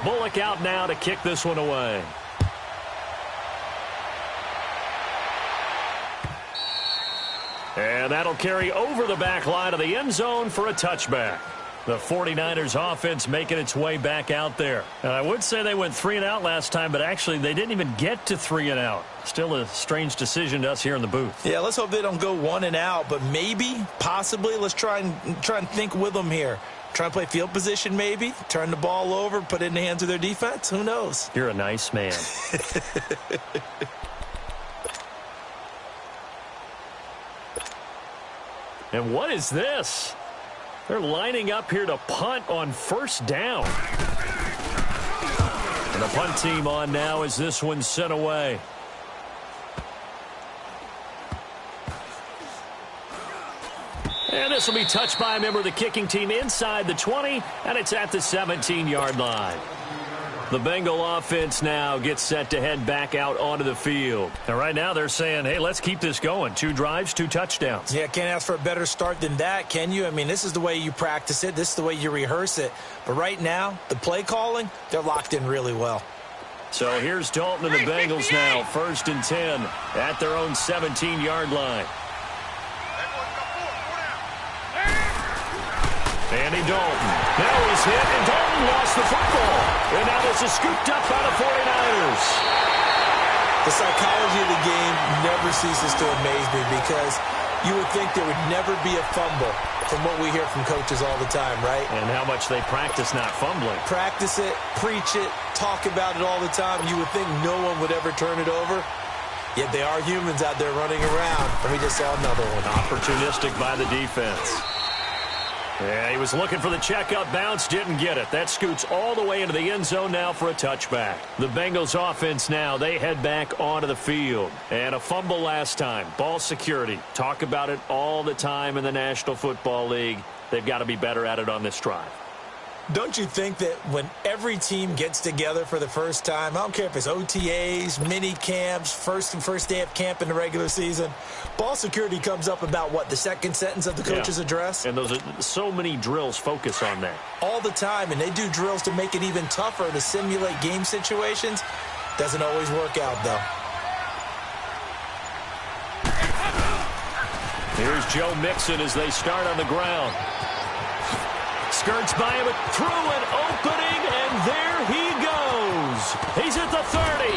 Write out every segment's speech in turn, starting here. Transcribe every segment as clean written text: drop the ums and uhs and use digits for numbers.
Bullock out now to kick this one away. And that'll carry over the back line of the end zone for a touchback. The 49ers offense making its way back out there. I would say they went 3 and out last time, but actually they didn't even get to 3 and out. Still a strange decision to us here in the booth. Yeah, let's hope they don't go 1 and out, but maybe, possibly, let's try and think with them here. Try and play field position maybe, turn the ball over, put it in the hands of their defense. Who knows? You're a nice man. And what is this? They're lining up here to punt on first down. And the punt team on now as this one's sent away. And this will be touched by a member of the kicking team inside the 20, and it's at the 17-yard line. The Bengal offense now gets set to head back out onto the field. And right now they're saying, hey, let's keep this going. 2 drives, 2 touchdowns. Yeah, can't ask for a better start than that, can you? I mean, this is the way you practice it. This is the way you rehearse it. But right now, the play calling, they're locked in really well. So here's Dalton and the Bengals now. 1st and 10 at their own 17-yard line. Andy Dalton. Now he's hit, and Dalton lost the football. And now this is scooped up by the 49ers. The psychology of the game never ceases to amaze me because you would think there would never be a fumble from what we hear from coaches all the time, right? And how much they practice not fumbling. Practice it, preach it, talk about it all the time. You would think no one would ever turn it over. Yet they are humans out there running around. And we just saw another one. Opportunistic by the defense. Yeah, he was looking for the checkup bounce, didn't get it. That scoots all the way into the end zone now for a touchback. The Bengals offense now, they head back onto the field. And a fumble last time. Ball security. Talk about it all the time in the National Football League. They've got to be better at it on this drive. Don't you think that when every team gets together for the first time, I don't care if it's OTAs, mini camps, first day of camp in the regular season, ball security comes up about what, the second sentence of the coach's address? And those are so many drills focus on that. All the time, and they do drills to make it even tougher to simulate game situations. Doesn't always work out, though. Here's Joe Mixon as they start on the ground. Skirts by him, through an opening, and there he goes. He's at the 30,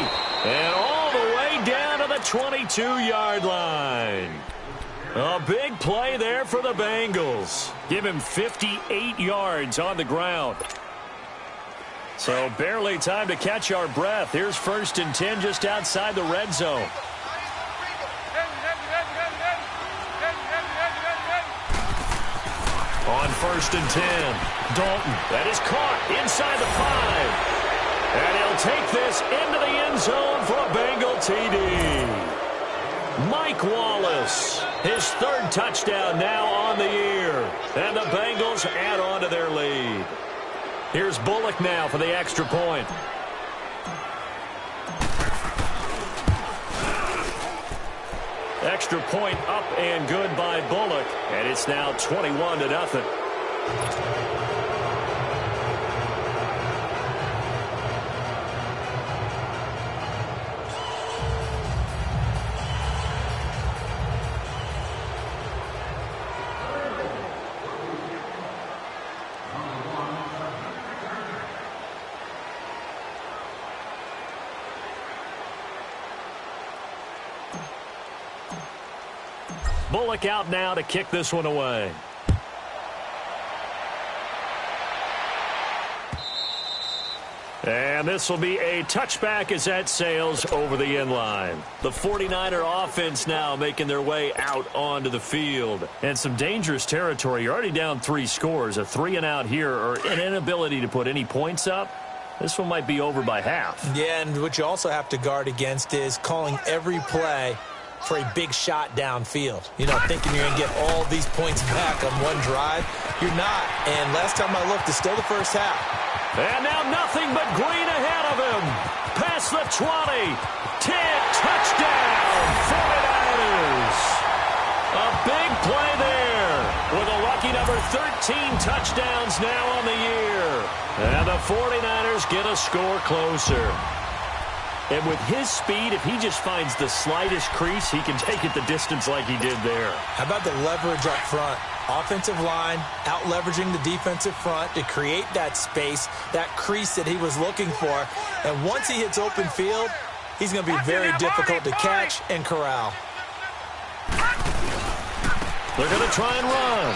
and all the way down to the 22-yard line. A big play there for the Bengals. Give him 58 yards on the ground. So barely time to catch our breath. Here's 1st and 10 just outside the red zone. On 1st and 10, Dalton. That is caught inside the 5. And he'll take this into the end zone for a Bengal TD. Mike Wallace, his 3rd touchdown now on the year. And the Bengals add on to their lead. Here's Bullock now for the extra point. Extra point up and good by Bullock. And it's now 21-0. Bullock out now to kick this one away. And this will be a touchback as that sails over the end line. The 49er offense now making their way out onto the field. And some dangerous territory. You're already down 3 scores. A 3 and out here, or an inability to put any points up. This one might be over by half. Yeah, and what you also have to guard against is calling every play for a big shot downfield. You know, thinking you're going to get all these points back on one drive. You're not. And last time I looked, it's still the first half. And now nothing but green ahead of him. Past the 20. 10. Touchdown. 49ers. A big play there with a lucky lucky number 13 touchdowns now on the year. And the 49ers get a score closer. And with his speed, if he just finds the slightest crease, he can take it the distance like he did there. How about the leverage up front? Offensive line out-leveraging the defensive front to create that space, that crease that he was looking for. And once he hits open field, he's going to be very difficult to catch and corral. They're going to try and run.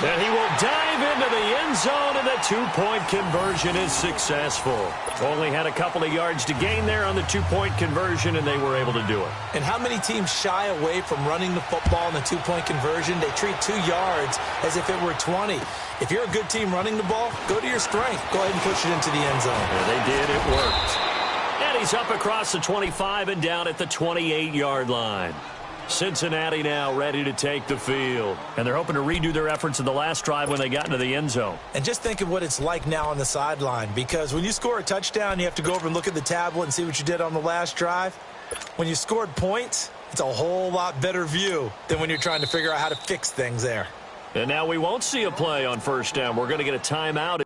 And he will dive into the end zone, and the two-point conversion is successful. Only had a couple of yards to gain there on the two-point conversion, and they were able to do it. And how many teams shy away from running the football in the two-point conversion? They treat 2 yards as if it were 20. If you're a good team running the ball, go to your strength. Go ahead and push it into the end zone. Yeah, they did. It worked. And he's up across the 25 and down at the 28-yard line. Cincinnati now ready to take the field. And they're hoping to redo their efforts in the last drive when they got into the end zone. And just think of what it's like now on the sideline, because when you score a touchdown, you have to go over and look at the tablet and see what you did on the last drive. When you scored points, it's a whole lot better view than when you're trying to figure out how to fix things there. And now we won't see a play on first down. We're going to get a timeout.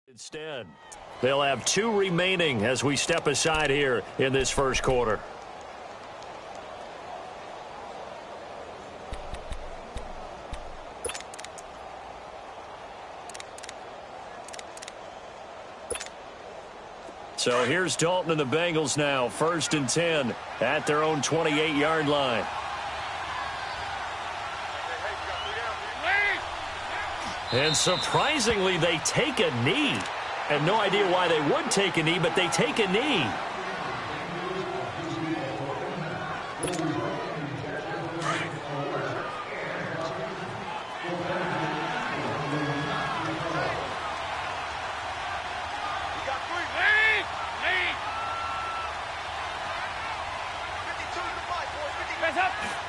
Instead, they'll have 2 remaining as we step aside here in this first quarter. So here's Dalton and the Bengals now, 1st and 10 at their own 28-yard line. And surprisingly, they take a knee. And no idea why they would take a knee, but they take a knee.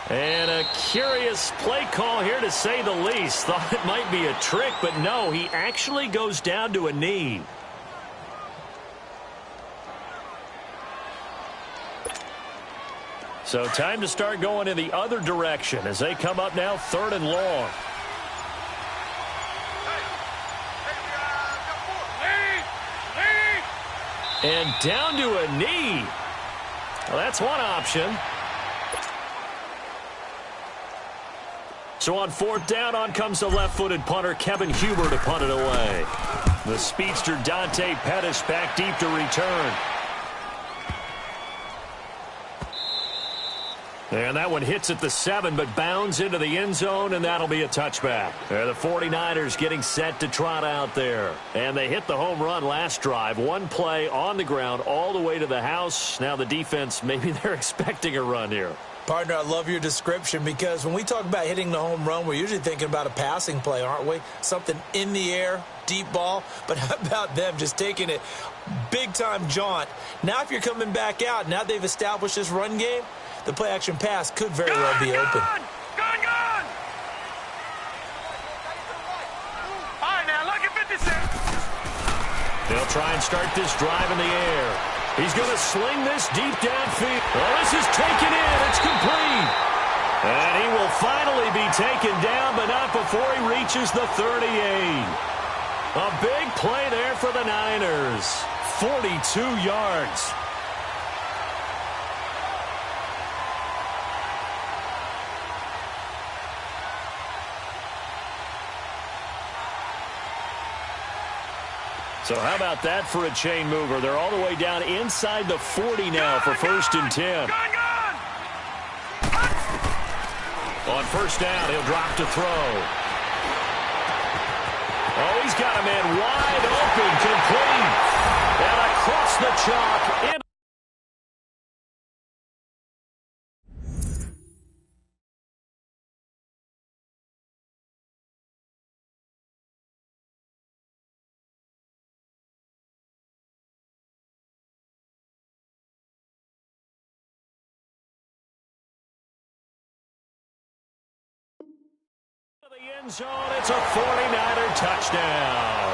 And a curious play call here, to say the least. Thought it might be a trick, but no, he actually goes down to a knee. So time to start going in the other direction as they come up now 3rd and long. And down to a knee. Well, that's one option. So on 4th down, on comes the left-footed punter, Kevin Huber, to punt it away. The speedster Dante Pettis back deep to return. And that one hits at the 7, but bounds into the end zone, and that'll be a touchback. The 49ers getting set to trot out there. And they hit the home run last drive. 1 play on the ground all the way to the house. Now the defense, maybe they're expecting a run here. Partner, I love your description, because when we talk about hitting the home run, we're usually thinking about a passing play, aren't we? Something in the air, deep ball. But how about them just taking it big-time jaunt? Now if you're coming back out, now they've established this run game, the play-action pass could very well be open. Gone! All right, now look at 56. They'll try and start this drive in the air. He's going to sling this deep downfield. Oh, this is taken in. It's complete. And he will finally be taken down, but not before he reaches the 38. A big play there for the Niners. 42 yards. So how about that for a chain mover? They're all the way down inside the 40 now for 1st and 10. On 1st down, he'll drop to throw. Oh, he's got a man wide open, complete. And across the chalk. In the end zone, it's a 49er touchdown.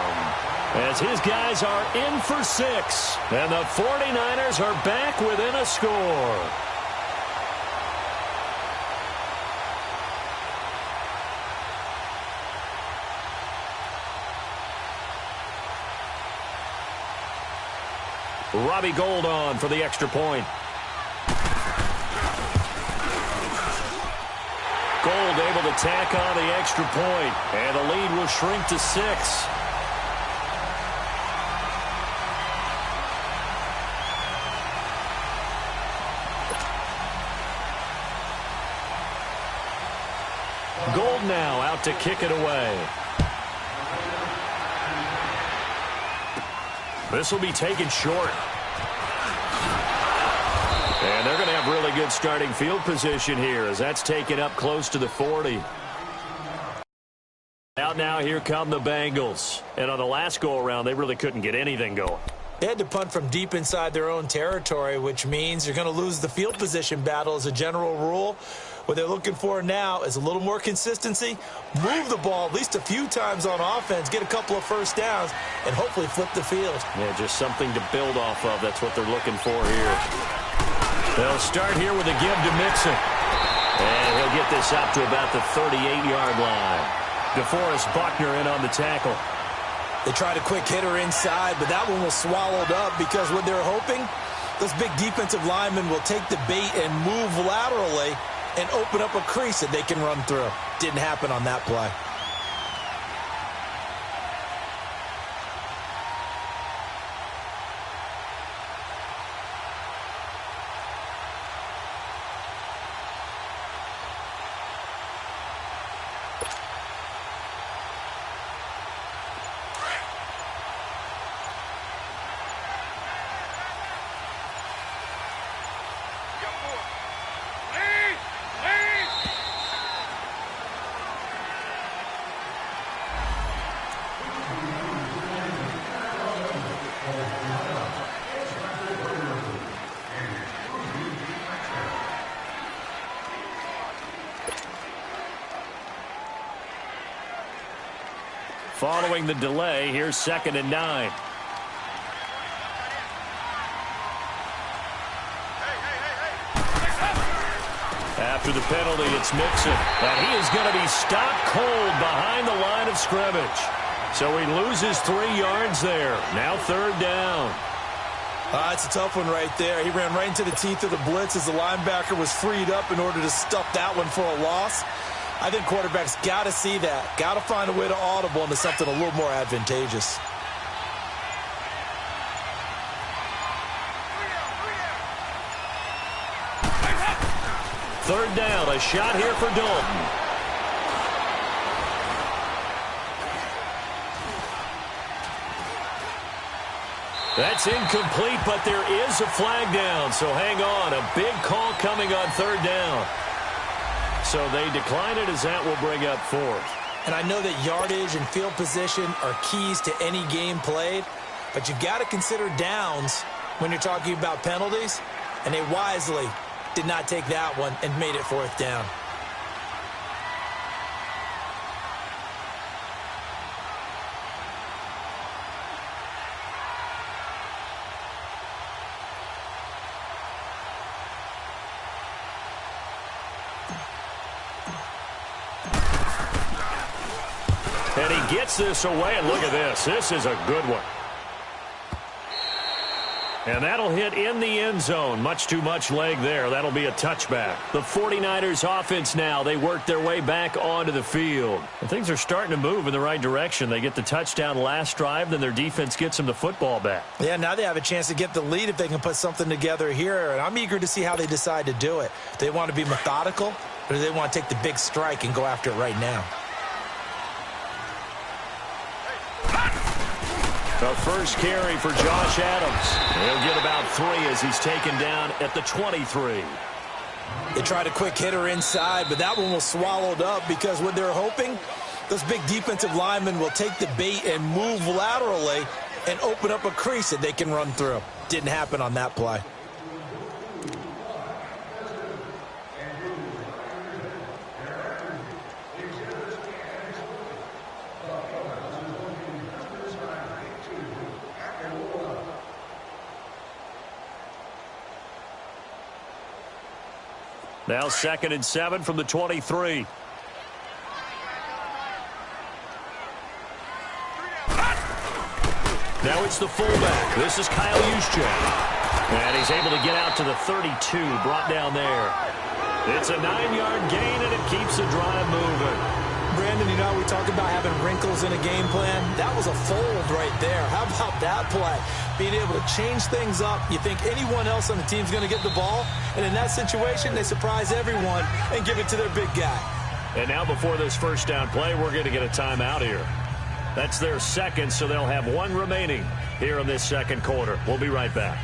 As his guys are in for 6. And the 49ers are back within a score. Robbie Gould on for the extra point. Gould able to tack on the extra point, and the lead will shrink to 6. Gould now out to kick it away. This will be taken short. And they're going to have really good starting field position here as that's taken up close to the 40. Out now, here come the Bengals. And on the last go-around, they really couldn't get anything going. They had to punt from deep inside their own territory, which means you're going to lose the field position battle as a general rule. What they're looking for now is a little more consistency, move the ball at least a few times on offense, get a couple of first downs, and hopefully flip the field. Yeah, just something to build off of. That's what they're looking for here. They'll start here with a give to Mixon. And he'll get this up to about the 38-yard line. DeForest Buckner in on the tackle. They tried a quick hitter inside, but that one was swallowed up because what they're hoping, those big defensive linemen will take the bait and move laterally and open up a crease that they can run through. Didn't happen on that play. Following the delay, here's 2nd and 9. After the penalty, it's Mixon. And he is going to be stopped cold behind the line of scrimmage. So he loses 3 yards there. Now 3rd down. It's a tough one right there. He ran right into the teeth of the blitz as the linebacker was freed up in order to stuff that one for a loss. I think quarterbacks got to see that. Got to find a way to audible into something a little more advantageous. Third down, a shot here for Dalton. That's incomplete, but there is a flag down, so hang on. A big call coming on 3rd down. So they decline it as that will bring up 4th. And I know that yardage and field position are keys to any game played, but you got to consider downs when you're talking about penalties, and they wisely did not take that one and made it 4th down. And he gets this away, and look at this. This is a good one. And that'll hit in the end zone. Much too much leg there. That'll be a touchback. The 49ers offense now. They work their way back onto the field. And things are starting to move in the right direction. They get the touchdown last drive, then their defense gets them the football back. Yeah, now they have a chance to get the lead if they can put something together here. And I'm eager to see how they decide to do it. Do they want to be methodical, or do they want to take the big strike and go after it right now? The first carry for Josh Adams. He'll get about 3 as he's taken down at the 23. They tried a quick hitter inside, but that one was swallowed up because what they're hoping, those big defensive linemen will take the bait and move laterally and open up a crease that they can run through. Didn't happen on that play. Now 2nd and 7 from the 23. Now it's the fullback. This is Kyle Juszczyk. And he's able to get out to the 32, brought down there. It's a 9-yard gain, and it keeps the drive moving. Brandon, you know, we talk about having wrinkles in a game plan. That was a fold right there. How about that play? Being able to change things up. You think anyone else on the team's going to get the ball, and in that situation, they surprise everyone and give it to their big guy. And now before this first down play, we're going to get a timeout here. That's their second, so they'll have 1 remaining here in this second quarter. We'll be right back.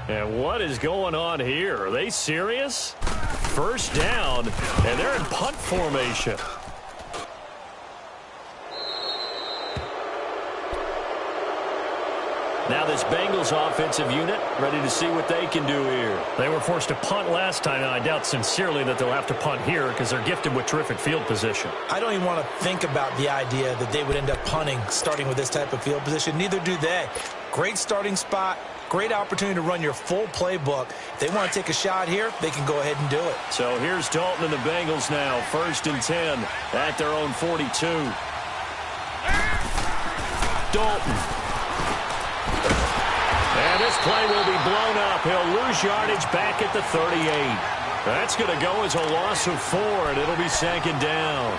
And what is going on here? Are they serious? First down, and they're in punt formation. Now this Bengals offensive unit ready to see what they can do here. They were forced to punt last time, and I doubt sincerely that they'll have to punt here because they're gifted with terrific field position. I don't even want to think about the idea that they would end up punting starting with this type of field position. Neither do they. Great starting spot. Great opportunity to run your full playbook. If they want to take a shot here, they can go ahead and do it. So here's Dalton and the Bengals now. 1st and 10 at their own 42. Dalton. And this play will be blown up. He'll lose yardage back at the 38. That's going to go as a loss of 4, and it'll be 2nd down.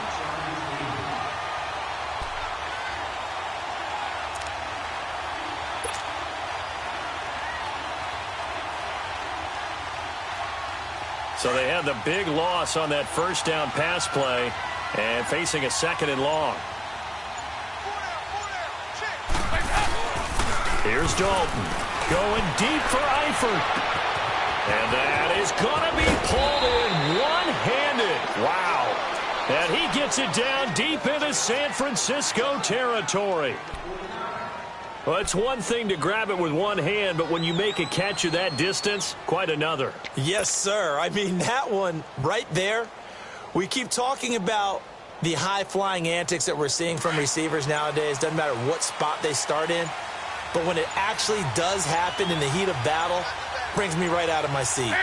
So they had the big loss on that first down pass play and facing a 2nd and long. Here's Dalton going deep for Eifert. And that is going to be pulled in one-handed. Wow. And he gets it down deep into San Francisco territory. Well, it's one thing to grab it with one hand, but when you make a catch of that distance, quite another. Yes, sir. I mean, that one right there, we keep talking about the high-flying antics that we're seeing from receivers nowadays. Doesn't matter what spot they start in. But when it actually does happen in the heat of battle, brings me right out of my seat.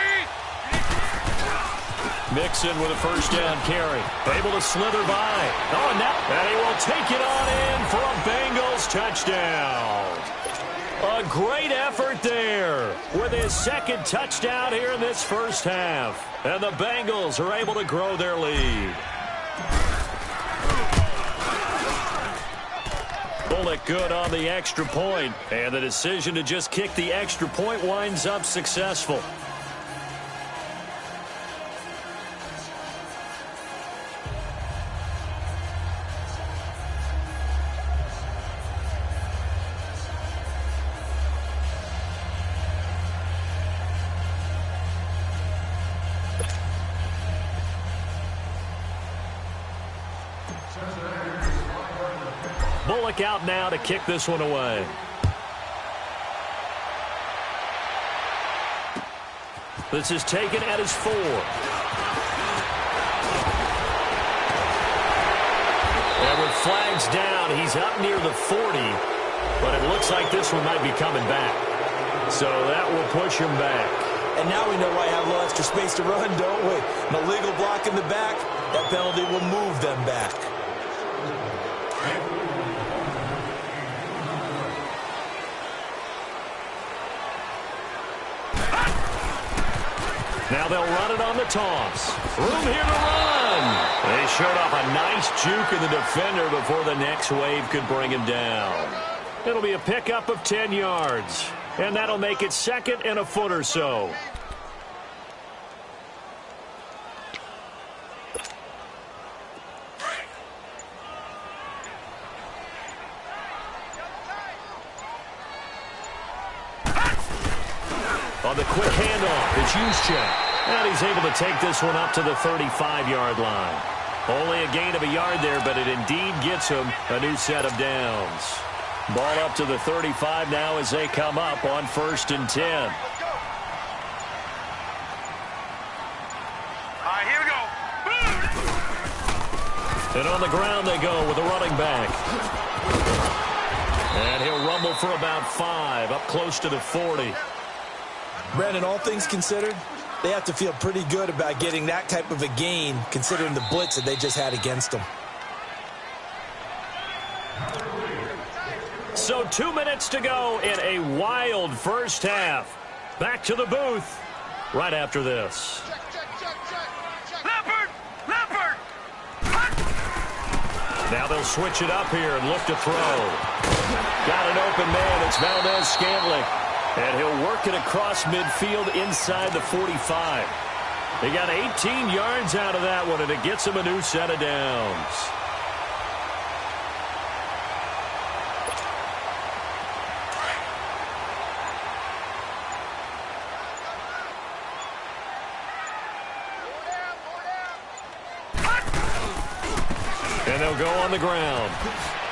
Mixon with a first down carry. Able to slither by. Oh, and he will take it on in for a Bengals touchdown. A great effort there with his 2nd touchdown here in this first half. And the Bengals are able to grow their lead. Bullock good on the extra point, and the decision to just kick the extra point winds up successful. Bullock out now to kick this one away. This is taken at his 4. And with flags down, he's up near the 40. but it looks like this one might be coming back. So that will push him back. And now we know why I have a little extra space to run, don't we? An illegal block in the back, that penalty will move them back. Now they'll run it on the toss. Room here to run. They showed off a nice juke in the defender before the next wave could bring him down. It'll be a pickup of 10 yards. And that'll make it second and a foot or so. On the quick handoff, it's Juszczyk. And he's able to take this one up to the 35-yard line. Only a gain of a yard there, but it indeed gets him a new set of downs. Ball up to the 35 now as they come up on 1st and 10. All right, here we go. And on the ground they go with a running back. And he'll rumble for about 5, up close to the 40. Brandon, all things considered, they have to feel pretty good about getting that type of a gain, considering the blitz that they just had against them. So 2 minutes to go in a wild first half. Back to the booth right after this. Leopard! Leopard! Now they'll switch it up here and look to throw. Got an open man. It's Valdez-Scantling. And he'll work it across midfield inside the 45. They got 18 yards out of that one, and it gets him a new set of downs. And they'll go on the ground.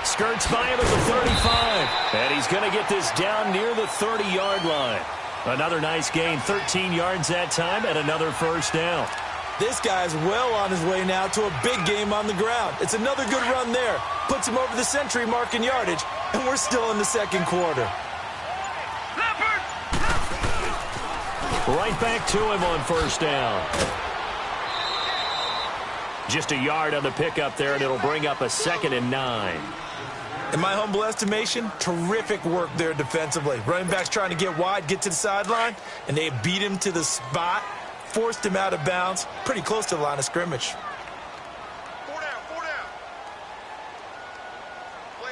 Skirts by him at the 35. And he's going to get this down near the 30-yard line. Another nice gain, 13 yards that time, and another first down. This guy's well on his way now to a big game on the ground. It's another good run there. Puts him over the century mark in yardage, and we're still in the second quarter. Leopard! Right back to him on first down. Just a yard on the pickup there, and it'll bring up a 2nd and 9. In my humble estimation, terrific work there defensively. Running backs trying to get wide, get to the sideline, and they beat him to the spot, forced him out of bounds, pretty close to the line of scrimmage. 4 down, 4 down. Play.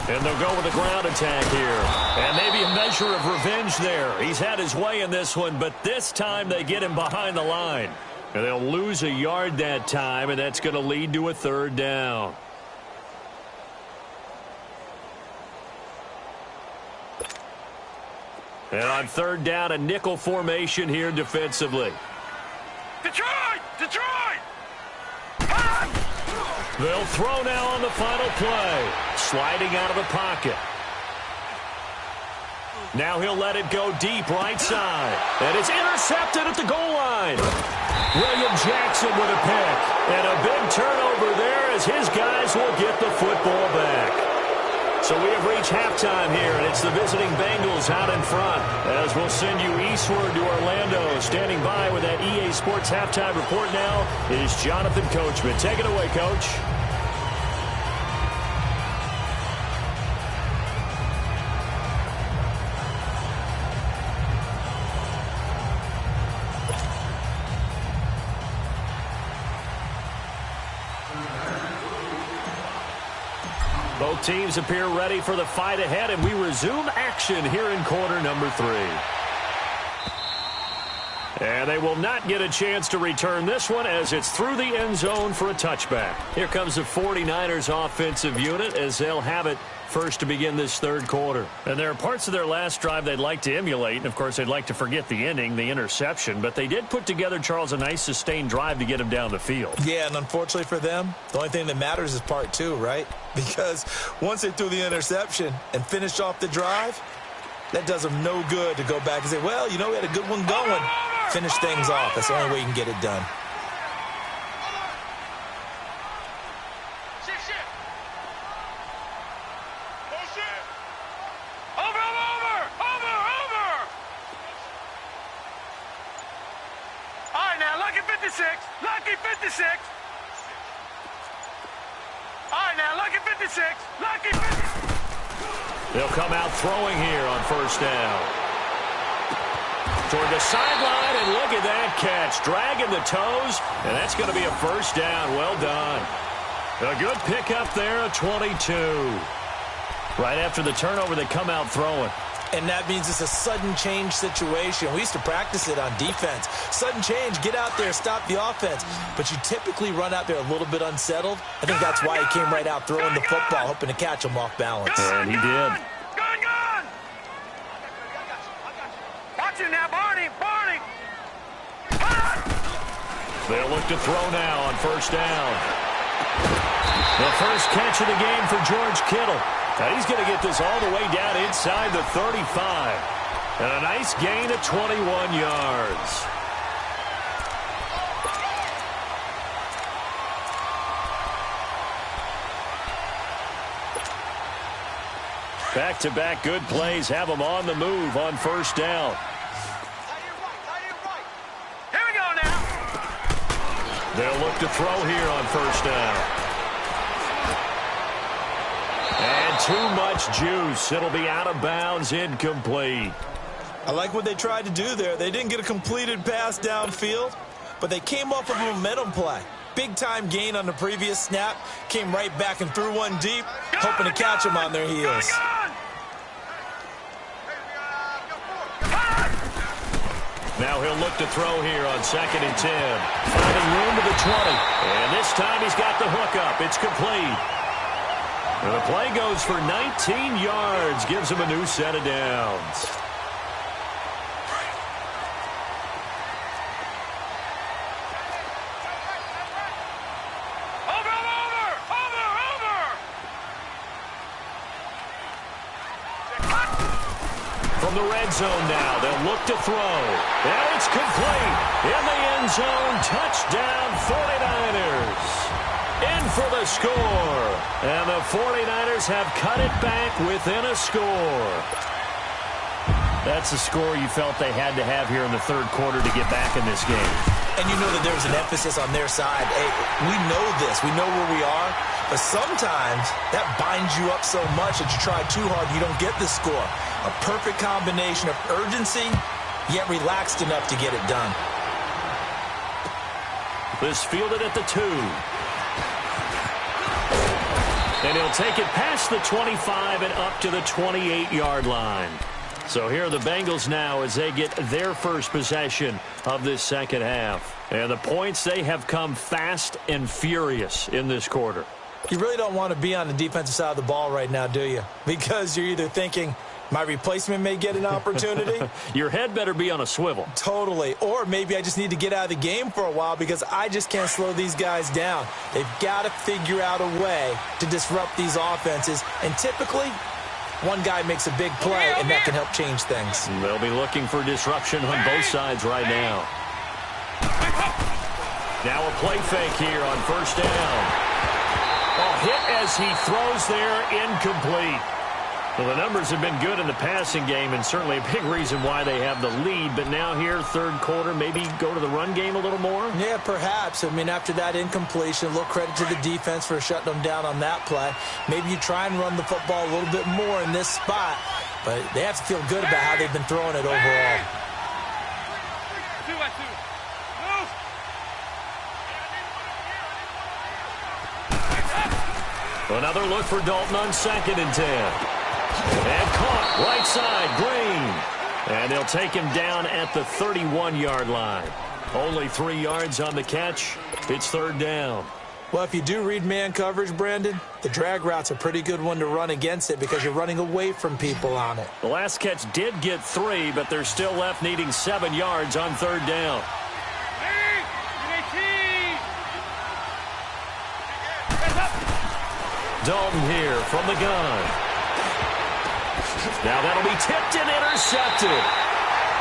And they'll go with a ground attack here. And maybe a measure of revenge there. He's had his way in this one, but this time they get him behind the line. And they'll lose a yard that time, and that's going to lead to a 3rd down. And on 3rd down, a nickel formation here defensively. Detroit! Detroit! They'll throw now on the final play. Sliding out of the pocket. Now he'll let it go deep right side. And it's intercepted at the goal line. William Jackson with a pick. And a big turnover there as his guys will get the football back. So we have reached halftime here, and it's the visiting Bengals out in front. As we'll send you eastward to Orlando. Standing by with that EA Sports halftime report now is Jonathan Coachman. Take it away, Coach. Both teams appear ready for the fight ahead, and we resume action here in quarter number 3. And they will not get a chance to return this one as it's through the end zone for a touchback. Here comes the 49ers offensive unit as they'll have it first to begin this 3rd quarter. And there are parts of their last drive they'd like to emulate. And, of course, they'd like to forget the ending, the interception. But they did put together, Charles, a nice sustained drive to get him down the field. Yeah, and unfortunately for them, the only thing that matters is part 2, right? Because once they threw the interception and finished off the drive, that does them no good to go back and say, well, you know, we had a good one going. Finish things off. That's the only way you can get it done. Lucky 56. Lucky 56. All right, now, lucky 56. Lucky 56. They'll come out throwing here on first down. Toward the sideline, and look at that catch. Dragging the toes, and that's going to be a first down. Well done. A good pickup there, a 22. Right after the turnover, they come out throwing. And that means it's a sudden change situation. We used to practice it on defense. Sudden change, get out there, stop the offense. But you typically run out there a little bit unsettled. I think that's why he came right out throwing the football, hoping to catch him off balance. And he did. Gun! Watch him now, Barney! Barney! They'll look to throw now on first down. The first catch of the game for George Kittle. Now he's going to get this all the way down inside the 35. And a nice gain of 21 yards. Back-to-back good plays have them on the move on first down. Here we go now. They'll look to throw here on first down. And too much juice. It'll be out of bounds, incomplete. I like what they tried to do there. They didn't get a completed pass downfield, but they came up with a momentum play. Big-time gain on the previous snap. Came right back and threw one deep, hoping to catch them on their heels. Now he'll look to throw here on 2nd and 10. Finding room to the 20. And this time he's got the hook up. It's complete. And the play goes for 19 yards. Gives him a new set of downs. From the red zone now, they'll look to throw. And it's complete. In the end zone, touchdown 49ers. In for the score. And the 49ers have cut it back within a score. That's the score you felt they had to have here in the third quarter to get back in this game. And you know that there's an emphasis on their side. Hey, we know this. We know where we are. But sometimes that binds you up so much that you try too hard, you don't get the score. A perfect combination of urgency, yet relaxed enough to get it done. This fielded at the 2. And he'll take it past the 25 and up to the 28-yard line. So here are the Bengals now as they get their first possession of this second half. And the points, they have come fast and furious in this quarter. You really don't want to be on the defensive side of the ball right now, do you? Because you're either thinking, my replacement may get an opportunity. Your head better be on a swivel. Totally. Or maybe I just need to get out of the game for a while because I just can't slow these guys down. They've got to figure out a way to disrupt these offenses. And typically, one guy makes a big play, and that can help change things. They'll be looking for disruption on both sides right now. Now a play fake here on first down. A hit as he throws there, incomplete. Well, the numbers have been good in the passing game and certainly a big reason why they have the lead. But now here, third quarter, maybe go to the run game a little more? Yeah, perhaps. I mean, after that incompletion, a little credit to the defense for shutting them down on that play. Maybe you try and run the football a little bit more in this spot. But they have to feel good about how they've been throwing it overall. 2-2. Move. Another look for Dalton on 2nd and 10. And caught right side, Green. And they'll take him down at the 31-yard line. Only 3 yards on the catch. It's third down. Well, if you do read man coverage, Brandon, the drag route's a pretty good one to run against it because you're running away from people on it. The last catch did get 3, but they're still left needing 7 yards on third down. Dalton here from the gun. Now that'll be tipped and intercepted.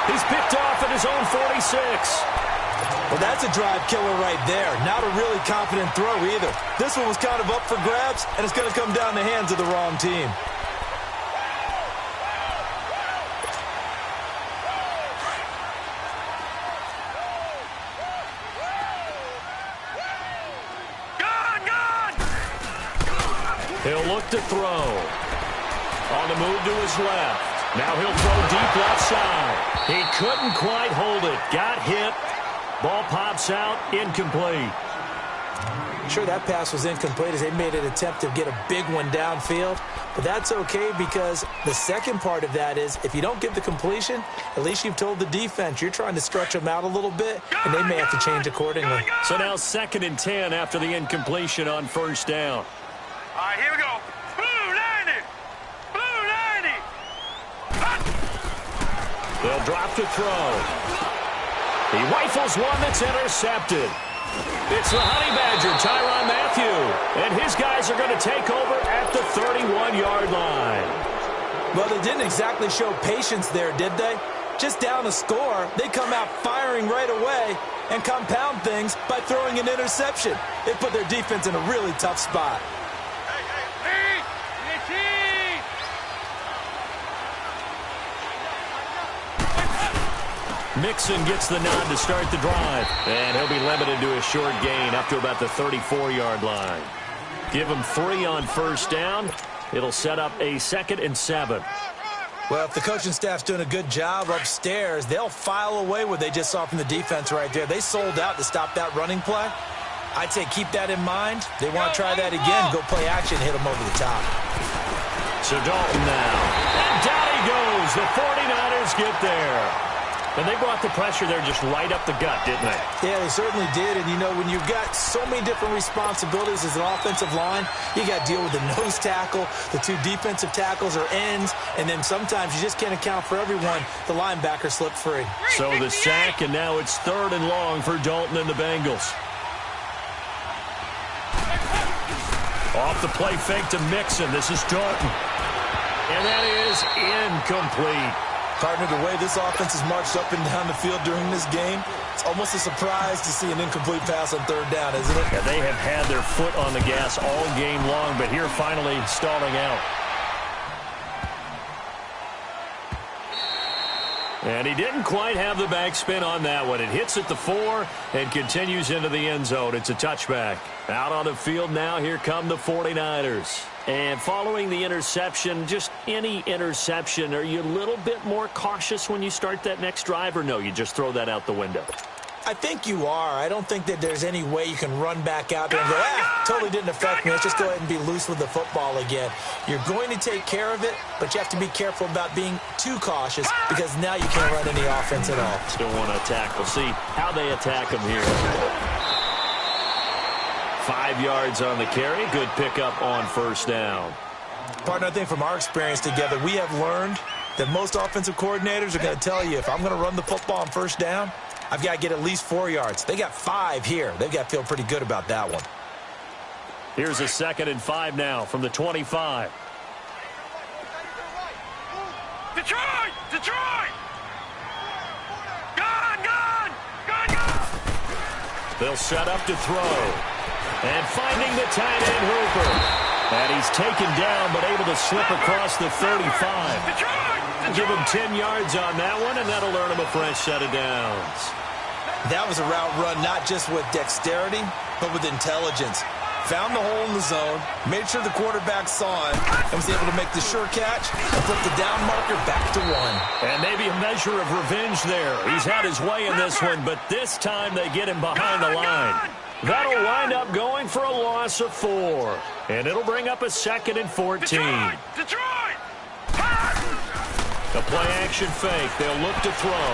He's picked off at his own 46. Well, that's a drive killer right there. Not a really confident throw either. This one was kind of up for grabs, and it's going to come down the hands of the wrong team. He'll look to throw. On the move to his left. Now he'll throw deep left side. He couldn't quite hold it. Got hit. Ball pops out. Incomplete. Sure, that pass was incomplete as they made an attempt to get a big one downfield. But that's okay because the second part of that is if you don't get the completion, at least you've told the defense you're trying to stretch them out a little bit, and they may have to change accordingly. So now 2nd and 10 after the incompletion on first down. All right, here we go. Blue 90. Blue 90. They'll drop to throw. He rifles one that's intercepted. It's the Honey Badger, Tyrann Mathieu. And his guys are going to take over at the 31-yard line. Well, they didn't exactly show patience there, did they? Just down a score, they come out firing right away and compound things by throwing an interception. They put their defense in a really tough spot. Mixon gets the nod to start the drive. And he'll be limited to a short gain up to about the 34-yard line. Give him 3 on first down. It'll set up a 2nd and 7. Well, if the coaching staff's doing a good job upstairs, they'll file away what they just saw from the defense right there. They sold out to stop that running play. I'd say keep that in mind. They want to try that again, go play action, hit them over the top. So Dalton now. And down he goes. The 49ers get there. And they brought the pressure there just right up the gut, didn't they? Yeah, they certainly did. And, you know, when you've got so many different responsibilities as an offensive line, you got to deal with the nose tackle, the 2 defensive tackles or ends, and then sometimes you just can't account for everyone. The linebacker slipped free. So the sack, and now it's 3rd and long for Dalton and the Bengals. Off the play fake to Mixon. This is Dalton. And that is incomplete. Partner, the way this offense has marched up and down the field during this game, it's almost a surprise to see an incomplete pass on 3rd down, isn't it? Yeah, they have had their foot on the gas all game long, but here finally stalling out. And he didn't quite have the backspin on that one. It hits at the 4 and continues into the end zone. It's a touchback. Out on the field now, here come the 49ers. And following the interception, just any interception, are you a little bit more cautious when you start that next drive, or no, you just throw that out the window? I think you are. I don't think that there's any way you can run back out there and go, totally didn't affect me. Let's just go ahead and be loose with the football again. You're going to take care of it, but you have to be careful about being too cautious because now you can't run any offense at all. Still want to attack. We'll see how they attack them here. 5 yards on the carry. Good pickup on first down. Partner, I think from our experience together, we have learned that most offensive coordinators are going to tell you if I'm going to run the football on first down, I've got to get at least 4 yards. They got 5 here. They've got to feel pretty good about that one. Here's a 2nd and 5 now from the 25. Detroit! Detroit! Gone! Gone! Gone! Gone! They'll set up to throw. And finding the tight end Hooper. And he's taken down but able to slip across the 35. Detroit! Give him 10 yards on that one, and that'll earn him a fresh set of downs. That was a route run not just with dexterity, but with intelligence. Found the hole in the zone, made sure the quarterback saw it, and was able to make the sure catch and put the down marker back to 1. And maybe a measure of revenge there. He's had his way in this one, but this time they get him behind the line. That'll wind up going for a loss of 4. And it'll bring up a 2nd and 14. Detroit! The play-action fake. They'll look to throw.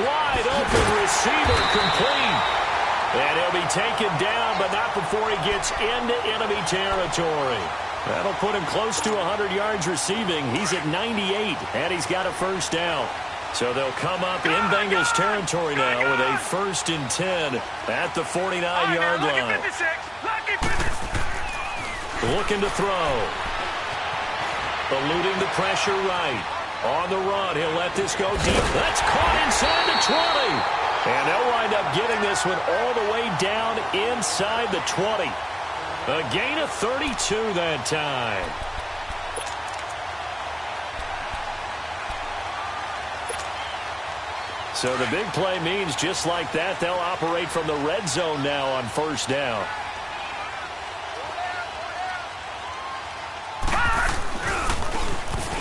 Wide open receiver complete. And he'll be taken down, but not before he gets into enemy territory. That'll put him close to 100 yards receiving. He's at 98, and he's got a first down. So they'll come up in Bengals territory now with a 1st and 10 at the 49-yard line. Looking to throw. Eluding the pressure right. On the run, he'll let this go deep. That's caught inside the 20. And they'll wind up getting this one all the way down inside the 20. A gain of 32 that time. So the big play means just like that, they'll operate from the red zone now on first down.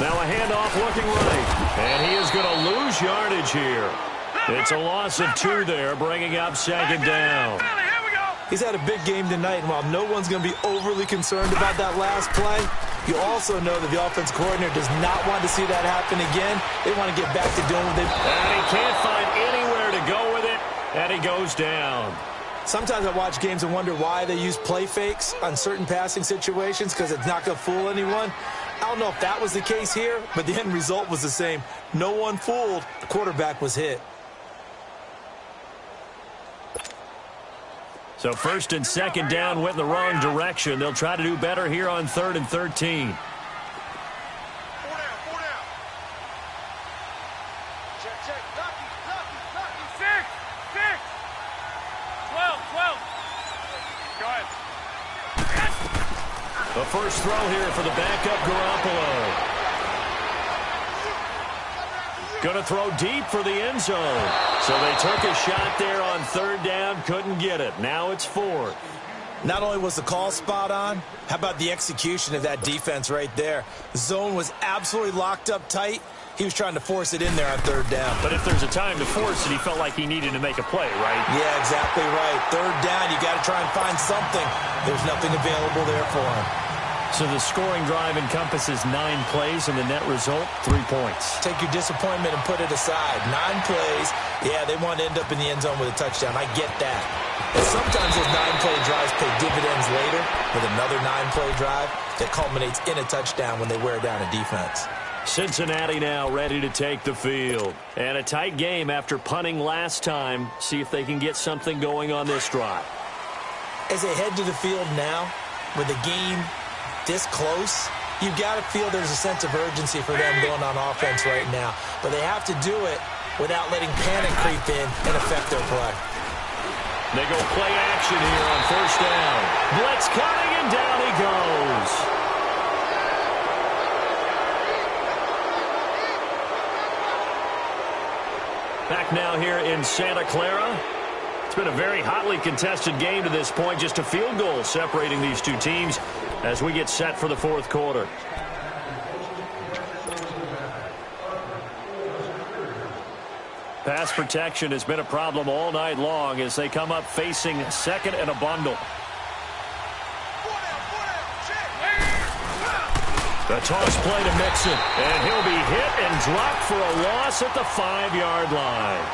Now a handoff looking right. And he is going to lose yardage here. It's a loss of 2 there, bringing up second down. He's had a big game tonight, and while no one's going to be overly concerned about that last play, you also know that the offense coordinator does not want to see that happen again. They want to get back to doing what they... And he can't find anywhere to go with it, and he goes down. Sometimes I watch games and wonder why they use play fakes on certain passing situations, because it's not going to fool anyone. I don't know if that was the case here, but the end result was the same. No one fooled. The quarterback was hit. So first and second down went in the wrong direction. They'll try to do better here on 3rd and 13. 4 down. Check. Lucky. 6. 12. Go ahead. The first throw here for the backup Garoppolo. Going to throw deep for the end zone. So they took a shot there on 3rd down, couldn't get it. Now it's 4th. Not only was the call spot on, how about the execution of that defense right there? The zone was absolutely locked up tight. He was trying to force it in there on 3rd down. But if there's a time to force it, he felt like he needed to make a play, right? Yeah, exactly right. 3rd down, you got to try and find something. There's nothing available there for him. So the scoring drive encompasses 9 plays, and the net result, 3 points. Take your disappointment and put it aside. 9 plays. Yeah, they want to end up in the end zone with a touchdown. I get that. And sometimes those 9-play drives pay dividends later with another 9-play drive that culminates in a touchdown when they wear down a defense. Cincinnati now ready to take the field. And a tight game after punting last time. See if they can get something going on this drive. As they head to the field now, with the game this close, you've got to feel there's a sense of urgency for them going on offense right now. But they have to do it without letting panic creep in and affect their play. They go play action here on 1st down. Blitz coming, and down he goes. Back now here in Santa Clara. It's been a very hotly contested game to this point. Just a field goal separating these two teams as we get set for the 4th quarter. Pass protection has been a problem all night long as they come up facing 2nd and a bundle. The toss play to Mixon, and he'll be hit and dropped for a loss at the 5-yard line.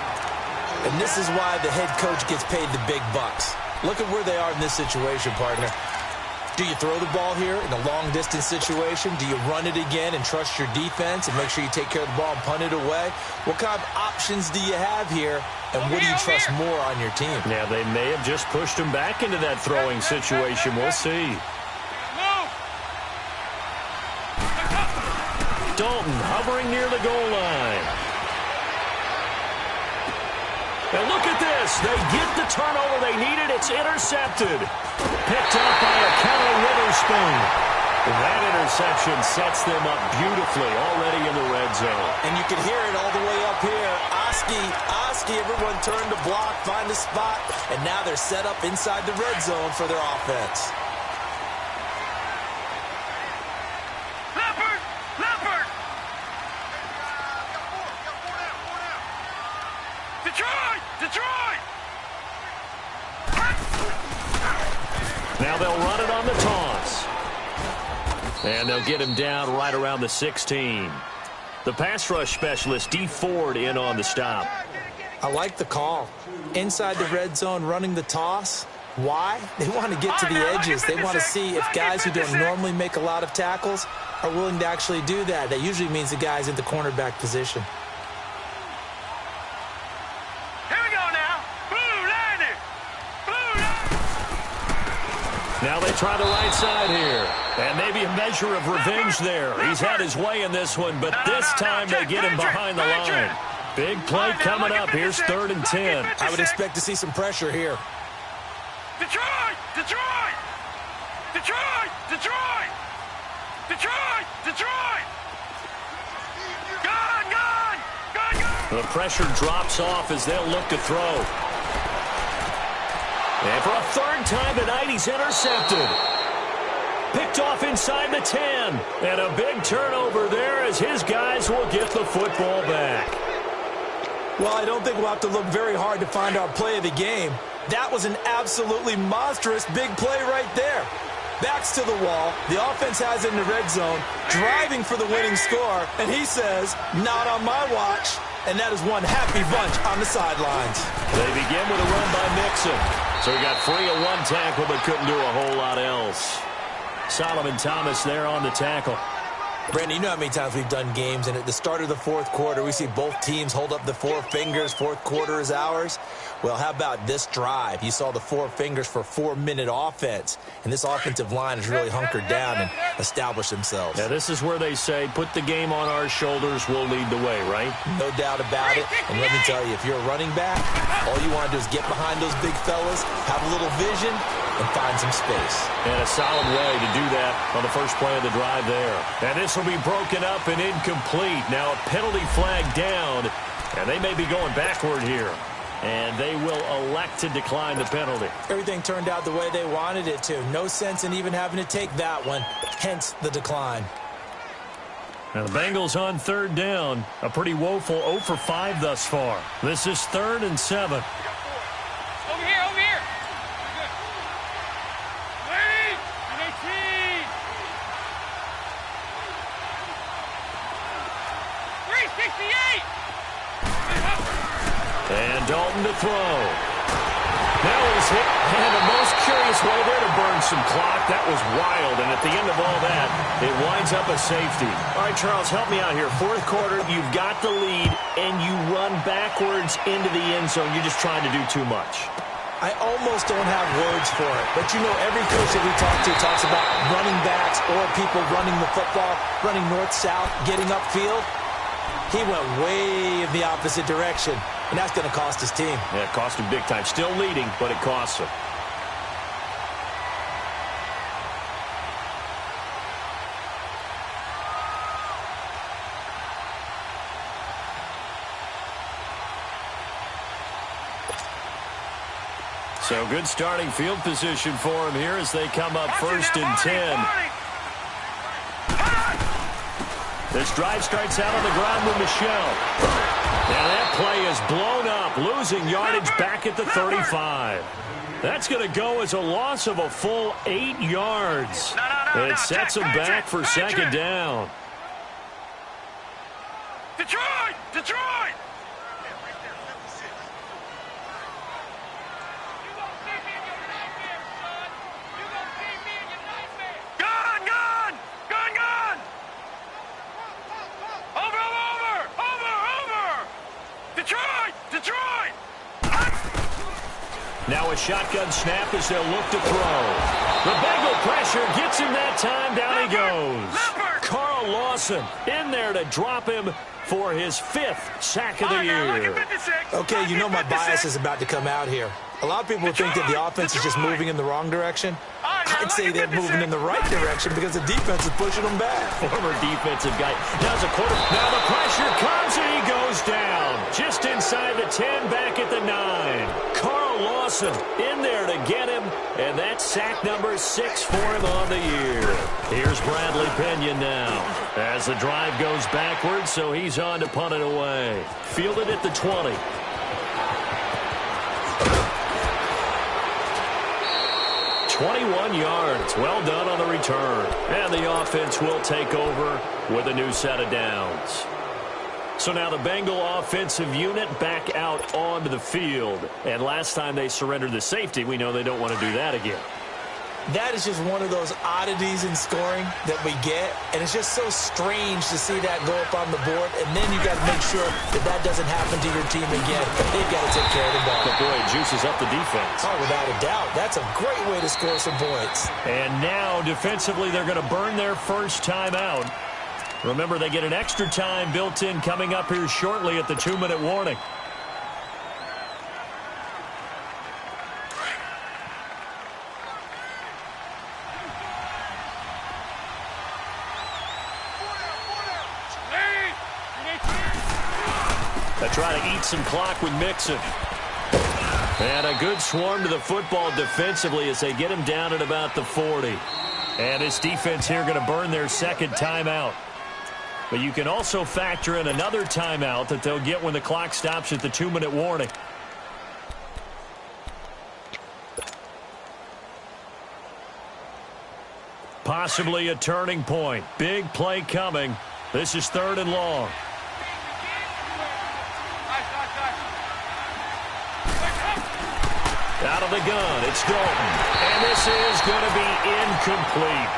And this is why the head coach gets paid the big bucks. Look at where they are in this situation, partner. Do you throw the ball here in a long-distance situation? Do you run it again and trust your defense and make sure you take care of the ball and punt it away? What kind of options do you have here, and what do you trust more on your team? Yeah, they may have just pushed him back into that throwing situation. We'll see. Dalton hovering near the goal line. And look at this. They get the turnover they needed. It's intercepted. Picked up by a Keller Witherspoon. That interception sets them up beautifully already in the red zone. And you can hear it all the way up here. Oski, everyone turned to block, find a spot, and now they're set up inside the red zone for their offense. Detroit! Now they'll run it on the toss. And they'll get him down right around the 16. The pass rush specialist, D. Ford, in on the stop. I like the call. Inside the red zone, running the toss. Why? They want to get to the edges. They want to see if guys who don't normally make a lot of tackles are willing to actually do that. That usually means the guy's in the cornerback position. Now they try the right side here. And maybe a measure of revenge there. He's had his way in this one, but this time they get him behind the line. Big play coming up. Here's 3rd and 10. I would expect to see some pressure here. Detroit! Detroit! Detroit! Detroit! Detroit! Detroit! Gone! Gone! Gone! Gone! The pressure drops off as they'll look to throw. And for a 3rd time tonight, he's intercepted. Picked off inside the 10. And a big turnover there as his guys will get the football back. Well, I don't think we'll have to look very hard to find our play of the game. That was an absolutely monstrous big play right there. Backs to the wall. The offense has it in the red zone, driving for the winning score. And he says, not on my watch. And that is one happy bunch on the sidelines. They begin with a run by Mixon. So he got free of one tackle but couldn't do a whole lot else. Solomon Thomas there on the tackle. Brandon, you know how many times we've done games, and at the start of the fourth quarter, we see both teams hold up the four fingers, fourth quarter is ours. Well, how about this drive? You saw the four fingers for 4-minute offense, and this offensive line has really hunkered down and established themselves. Yeah, this is where they say, put the game on our shoulders, we'll lead the way, right? No doubt about it, and let me tell you, if you're a running back, all you want to do is get behind those big fellas, have a little vision, and find some space. And a solid way to do that on the first play of the drive there. And this will be broken up and incomplete. Now a penalty flag down, and they may be going backward here. And they will elect to decline the penalty. Everything turned out the way they wanted it to. No sense in even having to take that one, hence the decline. Now the Bengals on third down. A pretty woeful 0 for 5 thus far. This is 3rd and 7. Over here, over here. Wait, 18. 368. And Dalton to throw. Now he's hit, and the most curious way there to burn some clock. That was wild, and at the end of all that, it winds up a safety. All right, Charles, help me out here. Fourth quarter, you've got the lead, and you run backwards into the end zone. You're just trying to do too much. I almost don't have words for it, but you know every coach that we talk to talks about running backs or people running the football, running north-south, getting upfield. He went way in the opposite direction, and that's going to cost his team. Yeah, it cost him big time. Still leading, but it costs him. So good starting field position for him here as they come up 1st and 10. This drive starts out on the ground with Michelle. And that play is blown up, losing yardage back at the 35. That's going to go as a loss of a full 8 yards. It sets them back for 2nd down. Detroit! Detroit! Now a shotgun snap as they'll look to throw. The Bengal pressure gets him that time. Down he goes. Carl Lawson in there to drop him for his 5th sack of the year. Okay, you know my bias is about to come out here. A lot of people think that the offense is just moving in the wrong direction. I'd say they're moving in the right direction because the defense is pushing them back. Former defensive guy. Now's a quarter. Now the pressure comes and he goes down. Just inside the 10, back at the 9. Carl Lawson in there to get him. And that's sack number 6 for him on the year. Here's Bradley Pena now. As the drive goes backwards, so he's on to punt it away. Fielded at the 20. $21 yards. Well done on the return. And the offense will take over with a new set of downs. So now the Bengal offensive unit back out onto the field. And last time they surrendered the safety, we know they don't want to do that again. That is just one of those oddities in scoring that we get, and it's just so strange to see that go up on the board, and then you got to make sure that that doesn't happen to your team again. They've got to take care of the ball. But boy, it juices up the defense. Oh, without a doubt. That's a great way to score some points. And now, defensively, they're going to burn their first time out. Remember, they get an extra time built in coming up here shortly at the 2-minute warning. They try to eat some clock with Mixon. And a good swarm to the football defensively as they get him down at about the 40. And this defense here going to burn their second timeout. But you can also factor in another timeout that they'll get when the clock stops at the 2-minute warning. Possibly a turning point. Big play coming. This is 3rd and long. Out of the gun, it's Dalton. And this is going to be incomplete.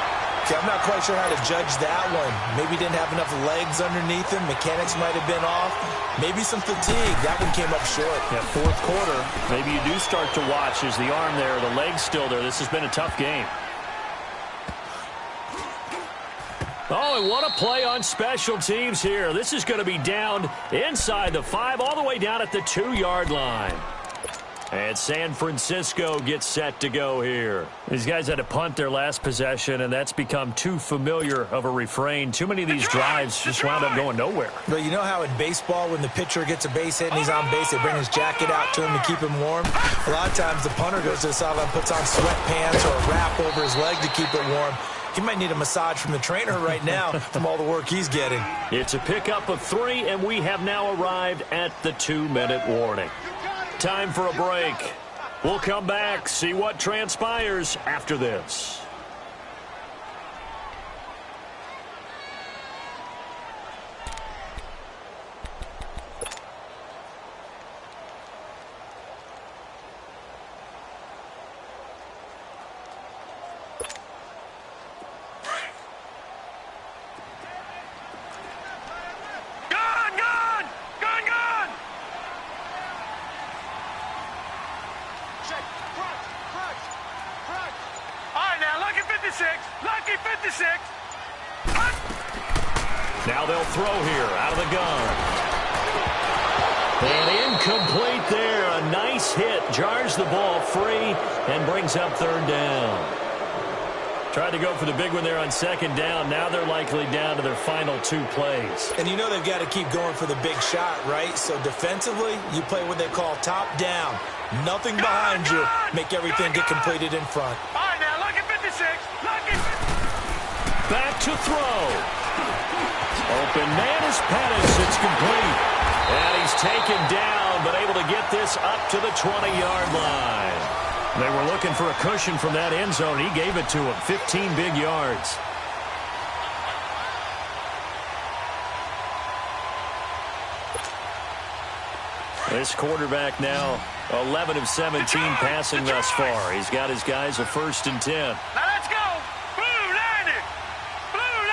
Okay, I'm not quite sure how to judge that one. Maybe didn't have enough legs underneath him. Mechanics might have been off. Maybe some fatigue. That one came up short. Yeah, 4th quarter. Maybe you do start to watch. Is the arm there, the leg's still there? This has been a tough game. Oh, and what a play on special teams here. This is going to be down inside the 5, all the way down at the 2-yard line. And San Francisco gets set to go here. These guys had to punt their last possession, and that's become too familiar of a refrain. Too many of these drives just wound up going nowhere. Well, you know how in baseball, when the pitcher gets a base hit and he's on base, they bring his jacket out to him to keep him warm? A lot of times the punter goes to the sideline, puts on sweatpants or a wrap over his leg to keep it warm. He might need a massage from the trainer right now from all the work he's getting. It's a pickup of 3, and we have now arrived at the 2-minute warning. Time for a break. We'll come back, see what transpires after this. Lucky 56. Now they'll throw here out of the gun. And incomplete there. A nice hit. Jars the ball free and brings up 3rd down. Tried to go for the big one there on 2nd down. Now they're likely down to their final 2 plays. And you know they've got to keep going for the big shot, right? So defensively, you play what they call top down. Nothing behind you. Make everything get completed in front. All right, now, lucky 56. Lucky. Back to throw. Open man is Pettis. It's complete. And he's taken down, but able to get this up to the 20-yard line. They were looking for a cushion from that end zone. He gave it to him. 15 big yards. This quarterback now 11 of 17 passing thus far. He's got his guys a 1st and 10. Now let's go. Blue 90. Blue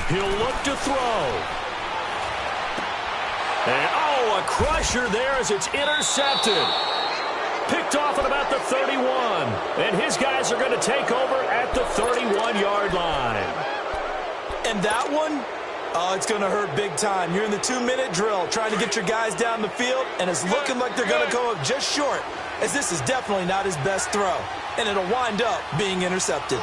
90. He'll look to throw. And, oh, a crusher there as it's intercepted. Picked off at about the 31. And his guys are going to take over at the 31-yard line. And that one, oh, it's going to hurt big time. You're in the 2-minute drill trying to get your guys down the field, and it's looking like they're going to go up just short, as this is definitely not his best throw. And it'll wind up being intercepted.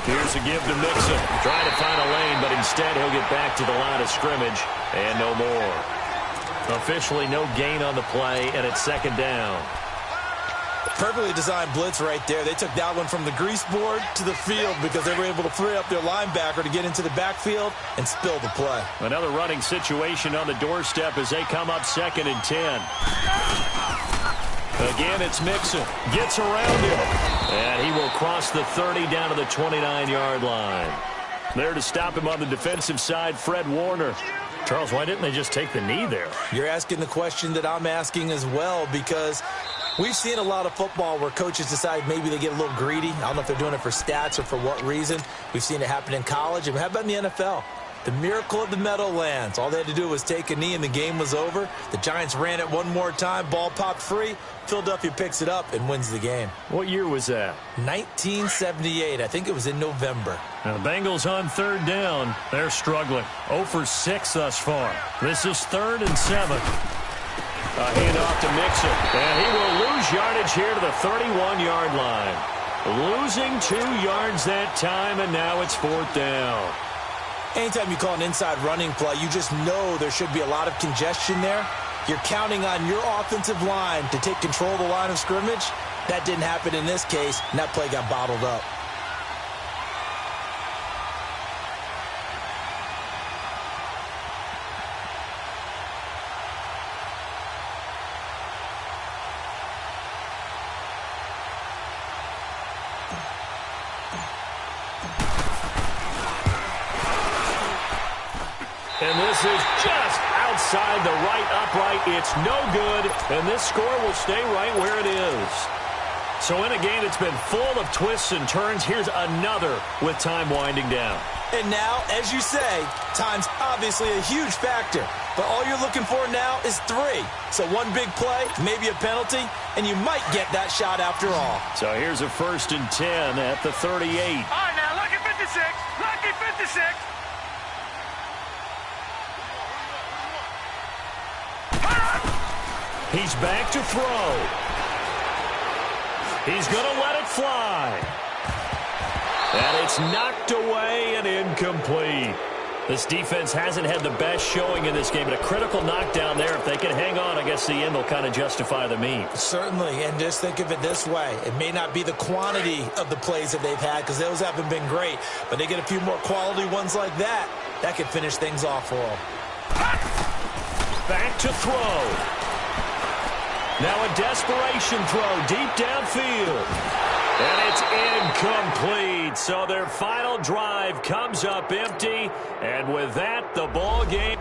Here's a give to Mixon. Trying to find a lane, but instead he'll get back to the line of scrimmage. And no more. Officially no gain on the play, and it's 2nd down. Perfectly designed blitz right there. They took that one from the grease board to the field because they were able to free up their linebacker to get into the backfield and spill the play. Another running situation on the doorstep as they come up 2nd and 10. Again, it's Mixon. Gets around him. And he will cross the 30 down to the 29-yard line. There to stop him on the defensive side, Fred Warner. Charles, why didn't they just take the knee there? You're asking the question that I'm asking as well, because we've seen a lot of football where coaches decide maybe they get a little greedy. I don't know if they're doing it for stats or for what reason. We've seen it happen in college. And how about in the NFL? The miracle of the Meadowlands. All they had to do was take a knee and the game was over. The Giants ran it one more time. Ball popped free. Philadelphia picks it up and wins the game. What year was that? 1978. I think it was in November. Now the Bengals on 3rd down. They're struggling. 0 for 6 thus far. This is 3rd and 7. A handoff to Mixon. And he will lose yardage here to the 31-yard line. Losing 2 yards that time, and now it's 4th down. Anytime you call an inside running play, you just know there should be a lot of congestion there. You're counting on your offensive line to take control of the line of scrimmage, That didn't happen in this case, and that play got bottled up. And this is just outside the right upright. It's no good, and this score will stay right where it is. So in a game that's been full of twists and turns, here's another with time winding down. And now, as you say, time's obviously a huge factor. But all you're looking for now is 3. So one big play, maybe a penalty, and you might get that shot after all. So here's a 1st and 10 at the 38. All right, now, lucky 56. Lucky 56. He's back to throw. He's going to let it fly. And it's knocked away and incomplete. This defense hasn't had the best showing in this game, but a critical knockdown there. If they can hang on, I guess the end will kind of justify the means. Certainly, and just think of it this way. It may not be the quantity of the plays that they've had because those haven't been great, but they get a few more quality ones like that. That could finish things off for them. Back to throw. Now a desperation throw deep downfield. And it's incomplete. So their final drive comes up empty. And with that, the ball game...